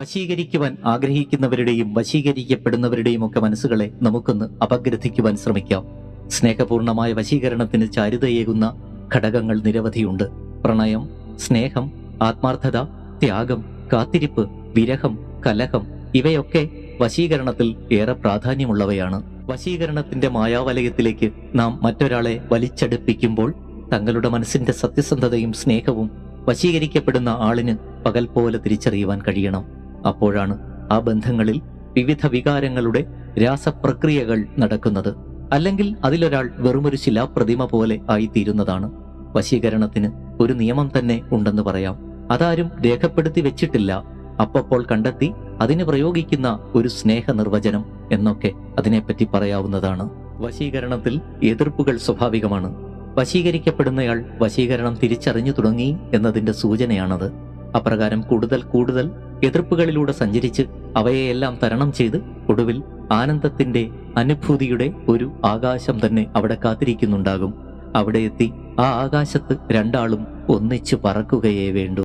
വശീകരിക്കുവാൻ ആഗ്രഹിക്കുന്നവരുടെയും വശീകരിക്കപ്പെടുന്നവരുടെയും ഒക്കെ മനസ്സുകളെ നമുക്കൊന്ന് അപഗ്രഥിക്കുവാൻ ശ്രമിക്കാം. സ്നേഹപൂർണമായ വശീകരണത്തിന് ചാരുതയേകുന്ന ഘടകങ്ങൾ നിരവധിയുണ്ട്. പ്രണയം, സ്നേഹം, ആത്മാർത്ഥത, ത്യാഗം, കാത്തിരിപ്പ്, വിരഹം, കലഹം ഇവയൊക്കെ വശീകരണത്തിൽ ഏറെ പ്രാധാന്യമുള്ളവയാണ്. വശീകരണത്തിന്റെ മായാവലയത്തിലേക്ക് നാം മറ്റൊരാളെ വലിച്ചടുപ്പിക്കുമ്പോൾ തങ്ങളുടെ മനസ്സിന്റെ സത്യസന്ധതയും സ്നേഹവും വശീകരിക്കപ്പെടുന്ന ആളിന് പകൽ പോലെ തിരിച്ചറിയുവാൻ കഴിയണം. അപ്പോഴാണ് ആ ബന്ധങ്ങളിൽ വിവിധ വികാരങ്ങളുടെ രാസപ്രക്രിയകൾ നടക്കുന്നത്. അല്ലെങ്കിൽ അതിലൊരാൾ വെറുമൊരു ശിലാപ്രതിമ പോലെ ആയിത്തീരുന്നതാണ്. വശീകരണത്തിന് ഒരു നിയമം തന്നെ ഉണ്ടെന്ന് പറയാം. അതാരും രേഖപ്പെടുത്തി വെച്ചിട്ടില്ല. അപ്പോൾ കണ്ടെത്തി അതിന് പ്രയോഗിക്കുന്ന ഒരു സ്നേഹ നിർവചനം എന്നൊക്കെ അതിനെപ്പറ്റി പറയാവുന്നതാണ്. വശീകരണത്തിൽ എതിർപ്പുകൾ സ്വാഭാവികമാണ്. വശീകരിക്കപ്പെടുന്നയാൾ വശീകരണം തിരിച്ചറിഞ്ഞു തുടങ്ങി എന്നതിന്റെ സൂചനയാണത്. അപ്രകാരം കൂടുതൽ എതിർപ്പുകളിലൂടെ സഞ്ചരിച്ച് അവയെയെല്ലാം തരണം ചെയ്ത് ഒടുവിൽ ആനന്ദത്തിന്റെ അനുഭൂതിയുടെ ഒരു ആകാശം തന്നെ അവിടെ കാത്തിരിക്കുന്നുണ്ടാകും. അവിടെ എത്തി ആ ആകാശത്ത് രണ്ടാളും ഒന്നിച്ചു പറക്കുകയേ വേണ്ടൂ.